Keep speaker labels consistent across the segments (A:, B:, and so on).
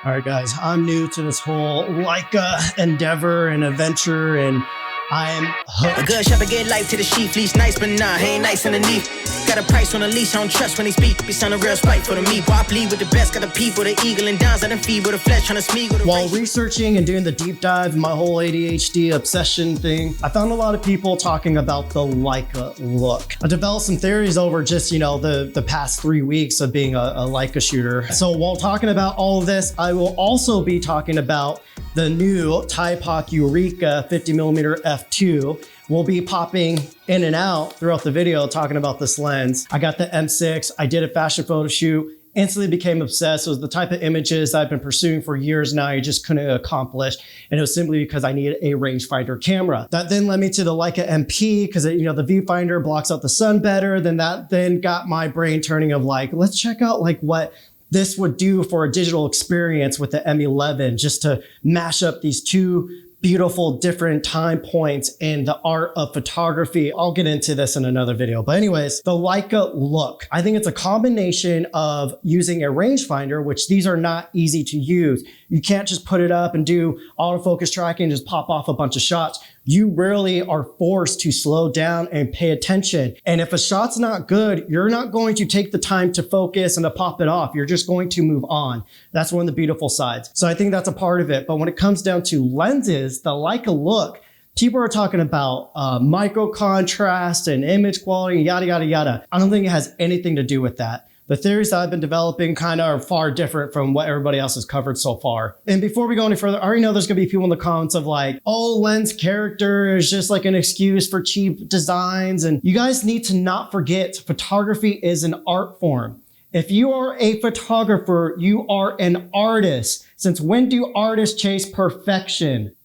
A: All right, guys, I'm new to this whole Leica endeavor and adventure, and I'm hooked.
B: A good shepherd get life to the sheep, leash nice, but nah, he ain't nice underneath. Got a price on the leash, I don't trust when they speak. Be sound a real spite for the meat. Wop lead with the best, got the people, the eagle and downs, let them feed with the flesh, trying to smear with the
A: While researching and doing the deep dive, my whole ADHD obsession thing, I found a lot of people talking about the Leica Look. I developed some theories over just, the past 3 weeks of being a Leica shooter. So while talking about all of this, I will also be talking about the new Thypoch Eureka 50mm f2. We'll be popping in and out throughout the video talking about this lens. I got the M6, I did a fashion photo shoot, instantly became obsessed. It was the type of images I've been pursuing for years now, I just couldn't accomplish. And it was simply because I needed a rangefinder camera. That then led me to the Leica MP because the viewfinder blocks out the sun better. That then got my brain turning of like, let's check out like what this would do for a digital experience with the M11, just to mash up these two beautiful different time points in the art of photography. I'll get into this in another video. But anyways, the Leica Look. I think it's a combination of using a rangefinder, which these are not easy to use. You can't just put it up and do autofocus tracking and just pop off a bunch of shots. You really are forced to slow down and pay attention. And if a shot's not good, you're not going to take the time to focus and to pop it off. You're just going to move on. That's one of the beautiful sides. So I think that's a part of it. But when it comes down to lenses, the Leica Look, people are talking about micro contrast and image quality, yada, yada, yada. I don't think it has anything to do with that. The theories that I've been developing kind of are far different from what everybody else has covered so far. And before we go any further, I already know there's gonna be people in the comments of like, oh, lens character is just like an excuse for cheap designs. And you guys need to not forget, photography is an art form. If you are a photographer, you are an artist. Since when do artists chase perfection?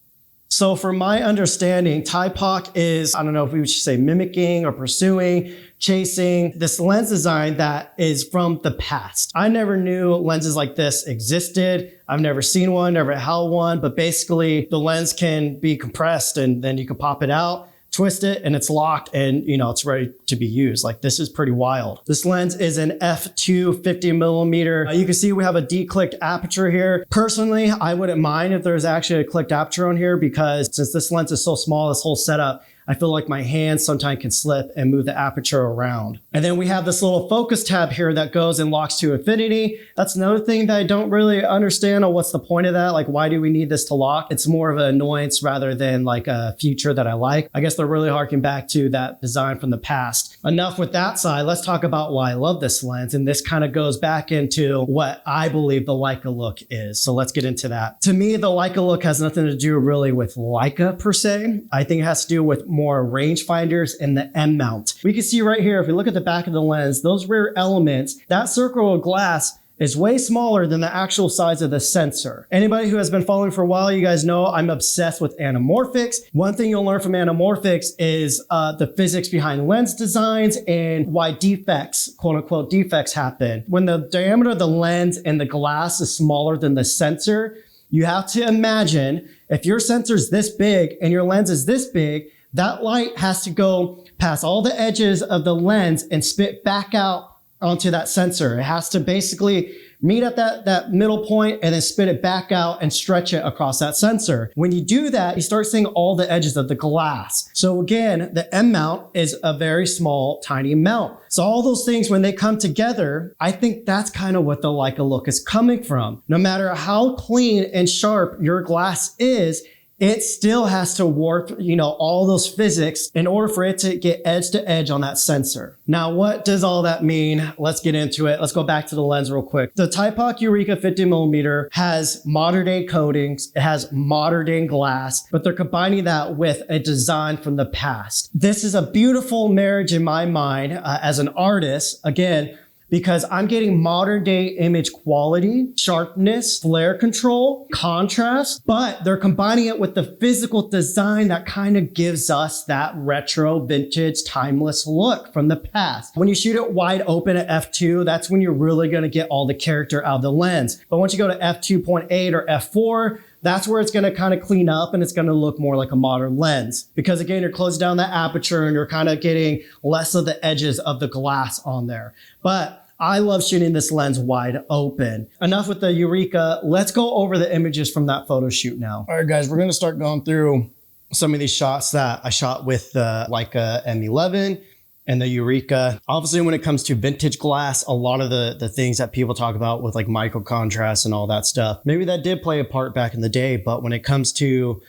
A: So from my understanding, Thypoch is, I don't know if we should say mimicking or pursuing, chasing this lens design that is from the past. I never knew lenses like this existed. I've never seen one, never held one, but basically the lens can be compressed and then you can pop it out, twist it, and it's locked and it's ready to be used. Like, this is pretty wild. This lens is an f2 50mm. You can see we have a de-clicked aperture here. Personally, I wouldn't mind if there's actually a clicked aperture on here, because since this lens is so small, this whole setup, I feel like my hands sometimes can slip and move the aperture around. And then we have this little focus tab here that goes and locks to infinity. That's another thing that I don't really understand on what's the point of that. Like, why do we need this to lock? It's more of an annoyance rather than like a feature that I like. I guess they're really harking back to that design from the past. Enough with that side. Let's talk about why I love this lens. And this kind of goes back into what I believe the Leica Look is. So let's get into that. To me, the Leica Look has nothing to do really with Leica per se. I think it has to do with more rangefinders and the M mount. We can see right here, if we look at the back of the lens, those rear elements, that circle of glass is way smaller than the actual size of the sensor. Anybody who has been following for a while, you guys know I'm obsessed with anamorphics. One thing you'll learn from anamorphics is the physics behind lens designs and why defects, quote unquote defects, happen. When the diameter of the lens and the glass is smaller than the sensor, you have to imagine if your sensor is this big and your lens is this big, that light has to go past all the edges of the lens and spit back out onto that sensor. It has to basically meet at that middle point and then spit it back out and stretch it across that sensor. When you do that, you start seeing all the edges of the glass. So again, the M mount is a very small, tiny mount. So all those things, when they come together, I think that's kind of what the Leica Look is coming from. No matter how clean and sharp your glass is, it still has to warp, all those physics in order for it to get edge to edge on that sensor. Now, what does all that mean? Let's get into it. Let's go back to the lens real quick. The Thypoch Eureka 50mm has modern day coatings. It has modern day glass, but they're combining that with a design from the past. This is a beautiful marriage in my mind as an artist. Again, because I'm getting modern day image quality, sharpness, flare control, contrast, but they're combining it with the physical design that kind of gives us that retro, vintage, timeless look from the past. When you shoot it wide open at f2, that's when you're really gonna get all the character out of the lens. But once you go to f2.8 or f4, that's where it's going to kind of clean up and it's going to look more like a modern lens. Because again, you're closing down that aperture and you're kind of getting less of the edges of the glass on there. But I love shooting this lens wide open. Enough with the Eureka. Let's go over the images from that photo shoot now. All right, guys, we're gonna start going through some of these shots that I shot with the Leica M11 and the Eureka. Obviously, when it comes to vintage glass, a lot of the things that people talk about with like micro contrast and all that stuff, maybe that did play a part back in the day. But when it comes to,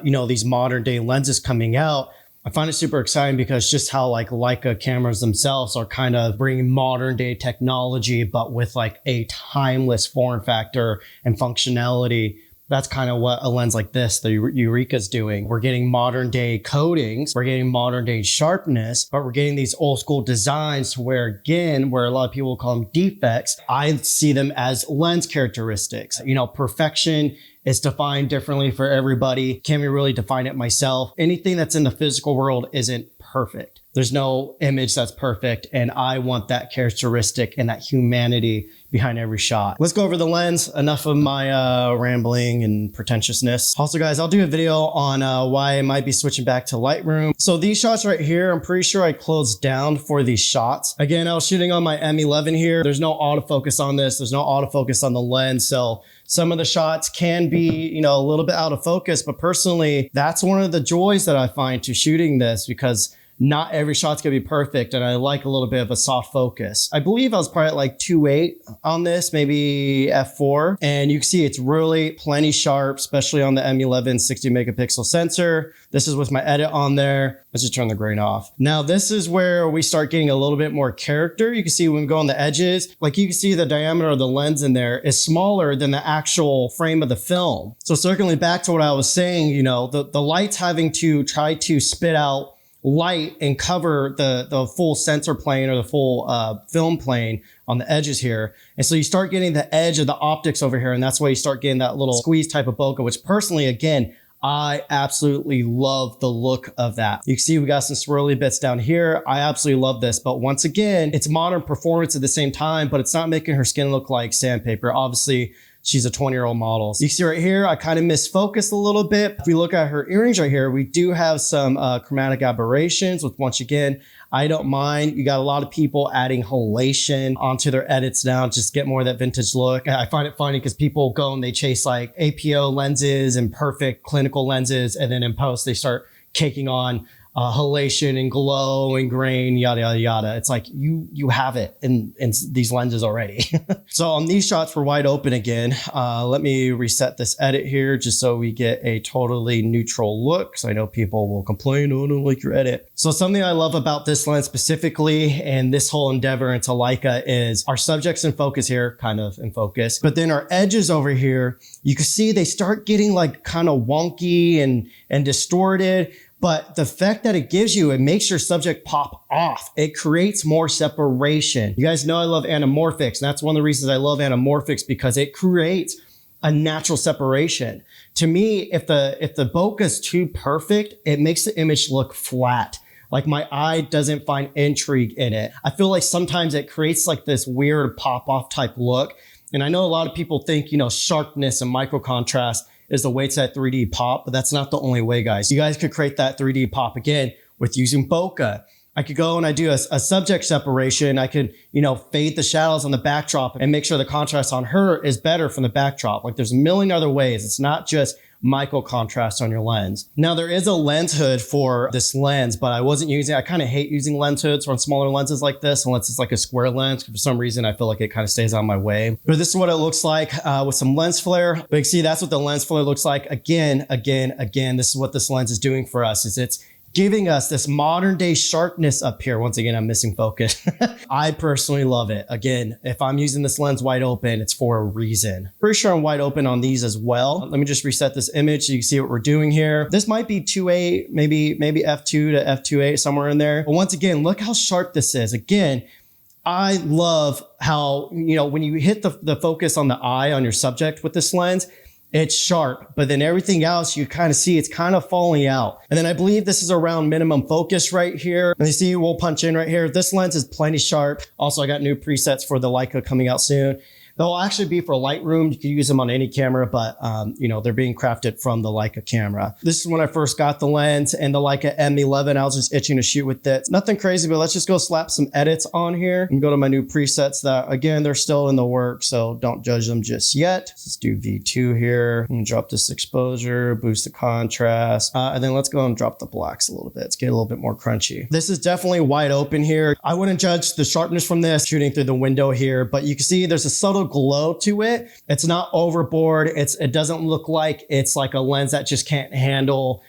A: you know, these modern day lenses coming out, I find it super exciting because just how like Leica cameras themselves are kind of bringing modern day technology, but with like a timeless form factor and functionality. That's kind of what a lens like this, the Eureka, is doing. We're getting modern day coatings, we're getting modern day sharpness, but we're getting these old school designs to where, again, where a lot of people call them defects, I see them as lens characteristics. You know, perfection is defined differently for everybody. Can't really define it myself. Anything that's in the physical world isn't perfect. There's no image that's perfect, and I want that characteristic and that humanity behind every shot. Let's go over the lens. Enough of my rambling and pretentiousness. Also, guys, I'll do a video on why I might be switching back to Lightroom. So these shots right here, I'm pretty sure I closed down for these shots. Again, I was shooting on my M11 here. There's no autofocus on this. There's no autofocus on the lens. So some of the shots can be, you know, a little bit out of focus, but personally, that's one of the joys that I find to shooting this, because not every shot's gonna be perfect, and I like a little bit of a soft focus. I believe I was probably at like 2.8 on this, maybe f4, and you can see it's really plenty sharp, especially on the M11 60 megapixel sensor. This is with my edit on there. Let's just turn the grain off. Now this is where we start getting a little bit more character. You can see when we go on the edges, like you can see the diameter of the lens in there is smaller than the actual frame of the film. So circling back to what I was saying, you know, the light's having to try to spit out light and cover the full sensor plane or the full film plane on the edges here. And so you start getting the edge of the optics over here, and that's why you start getting that little squeeze type of bokeh, which personally, again, I absolutely love the look of that. You can see we got some swirly bits down here. I absolutely love this, but once again, it's modern performance at the same time, but it's not making her skin look like sandpaper. Obviously, she's a 20-year-old model. So you can see right here, I kind of misfocused a little bit. If we look at her earrings right here, we do have some chromatic aberrations, which once again, I don't mind. You got a lot of people adding halation onto their edits now, just get more of that vintage look. I find it funny because people go and they chase like APO lenses and perfect clinical lenses, and then in post, they start caking on halation and glow and grain, yada, yada, yada. It's like you have it in these lenses already. So on these shots, we're wide open again. Let me reset this edit here just so we get a totally neutral look, because I know people will complain, oh, I don't like your edit. So something I love about this lens specifically and this whole endeavor into Leica is our subjects in focus here, kind of in focus, but then our edges over here, you can see they start getting like kind of wonky and distorted. But the effect that it gives you, it makes your subject pop off. It creates more separation. You guys know I love anamorphics, and that's one of the reasons I love anamorphics, because it creates a natural separation. To me, if the bokeh is too perfect, it makes the image look flat. Like my eye doesn't find intrigue in it. I feel like sometimes it creates like this weird pop-off type look. And I know a lot of people think, you know, sharpness and micro contrast is the way to that 3D pop, but that's not the only way, guys. You guys could create that 3D pop again with using bokeh. I could go and I do a subject separation. I could, you know, fade the shadows on the backdrop and make sure the contrast on her is better from the backdrop. Like there's a million other ways. It's not just micro contrast on your lens. Now there is a lens hood for this lens, but I wasn't using, I kind of hate using lens hoods on smaller lenses like this, unless it's like a square lens. For some reason, I feel like it kind of stays on my way. But this is what it looks like with some lens flare. But you can see that's what the lens flare looks like. Again, this is what this lens is doing for us, is it's giving us this modern day sharpness up here. Once again, I'm missing focus. I personally love it. Again, if I'm using this lens wide open, it's for a reason. Pretty sure I'm wide open on these as well. Let me just reset this image so you can see what we're doing here. This might be 2.8, maybe f2 to f2.8, somewhere in there. But once again, look how sharp this is. Again, I love how, you know, when you hit the focus on the eye on your subject with this lens, it's sharp, but then everything else you kind of see it's kind of falling out. And then I believe this is around minimum focus right here. And you see we'll punch in right here. This lens is plenty sharp. Also, I got new presets for the Leica coming out soon. They'll actually be for Lightroom. You can use them on any camera, but you know, they're being crafted from the Leica camera. This is when I first got the lens and the Leica M11. I was just itching to shoot with it. Nothing crazy, but let's just go slap some edits on here and go to my new presets that, again, they're still in the works, so don't judge them just yet. Let's do V2 here and drop this exposure, boost the contrast, and then let's go and drop the blacks a little bit. Let's get a little bit more crunchy. This is definitely wide open here. I wouldn't judge the sharpness from this shooting through the window here, but you can see there's a subtle glow to it. It's not overboard. It doesn't look like it's like a lens that just can't handle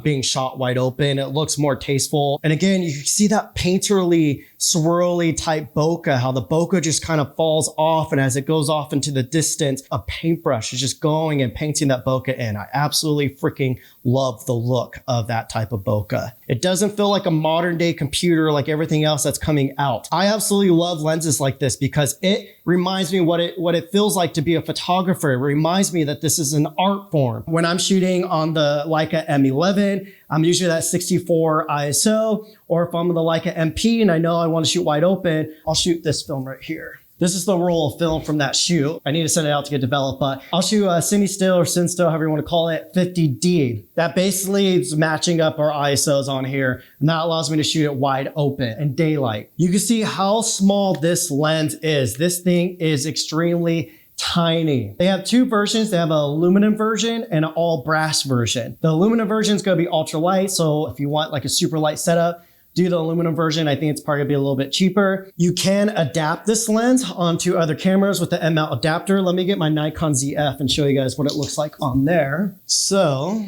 A: being shot wide open. It looks more tasteful. And again, you can see that painterly, swirly type bokeh, how the bokeh just kind of falls off. And as it goes off into the distance, a paintbrush is just going and painting that bokeh in. I absolutely freaking love the look of that type of bokeh. It doesn't feel like a modern day computer like everything else that's coming out. I absolutely love lenses like this because it reminds me what it feels like to be a photographer. It reminds me that this is an art form. When I'm shooting on the Leica M11, I'm usually at 64 ISO, or if I'm on the Leica MP and I know I want to shoot wide open, I'll shoot this film right here. This is the roll of film from that shoot. I need to send it out to get developed, but I'll shoot a Cine Still or Cine Still, however you want to call it, 50D. That basically is matching up our ISOs on here, and that allows me to shoot it wide open in daylight. You can see how small this lens is. This thing is extremely tiny. They have two versions. They have a aluminum version and an all brass version. The aluminum version is going to be ultra light, so if you want like a super light setup, do the aluminum version. I think it's probably gonna be a little bit cheaper. You can adapt this lens onto other cameras with the M-mount adapter. Let me get my Nikon ZF and show you guys what it looks like on there. So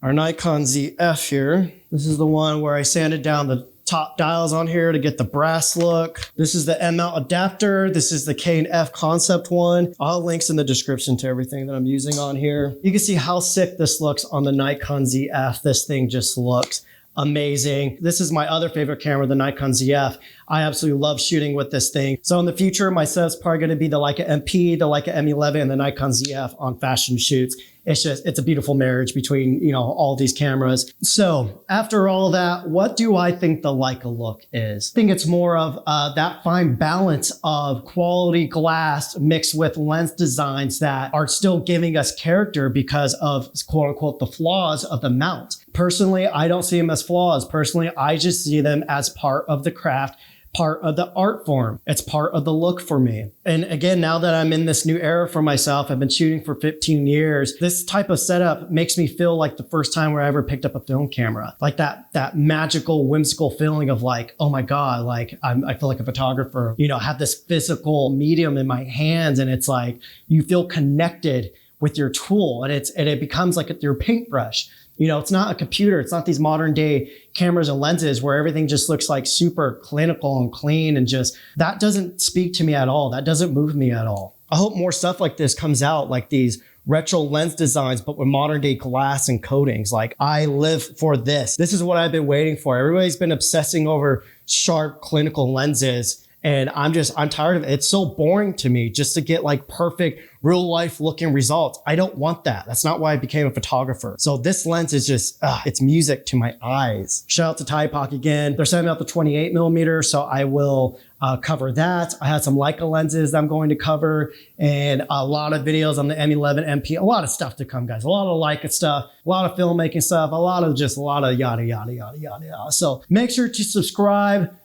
A: our Nikon ZF here, this is the one where I sanded down the top dials on here to get the brass look. This is the M-mount adapter. This is the K and F concept one. I'll have links in the description to everything that I'm using on here. You can see how sick this looks on the Nikon ZF. This thing just looks amazing. This is my other favorite camera, the Nikon ZF. I absolutely love shooting with this thing. So in the future, my setup's probably going to be the Leica MP, the Leica M11, and the Nikon ZF on fashion shoots. It's a beautiful marriage between, you know, all these cameras. So after all that, what do I think the Leica Look is? I think it's more of that fine balance of quality glass mixed with lens designs that are still giving us character because of quote unquote the flaws of the mount. Personally, I don't see them as flaws. Personally, I just see them as part of the craft, part of the art form. It's part of the look for me. And again, now that I'm in this new era for myself, I've been shooting for 15 years. This type of setup makes me feel like the first time where I ever picked up a film camera. Like that magical, whimsical feeling of like, oh my God, like I feel like a photographer, you know, have this physical medium in my hands. And it's like, you feel connected with your tool and it becomes like your paintbrush. You know, it's not a computer. It's not these modern day cameras and lenses where everything just looks like super clinical and clean and just, that doesn't speak to me at all. That doesn't move me at all. I hope more stuff like this comes out, like these retro lens designs, but with modern day glass and coatings. Like I live for this. This is what I've been waiting for. Everybody's been obsessing over sharp clinical lenses. And I'm tired of it. It's so boring to me just to get like perfect real life looking results. I don't want that. That's not why I became a photographer. So this lens is just, it's music to my eyes. Shout out to Thypoch again. They're sending out the 28mm, so I will cover that. I had some Leica lenses I'm going to cover and a lot of videos on the M11 MP, a lot of stuff to come, guys. A lot of Leica stuff, a lot of filmmaking stuff, a lot of yada, yada, yada, yada. So make sure to subscribe.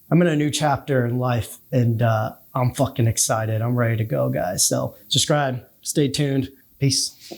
A: I'm in a new chapter in life and I'm fucking excited. I'm ready to go, guys. So subscribe, stay tuned. Peace.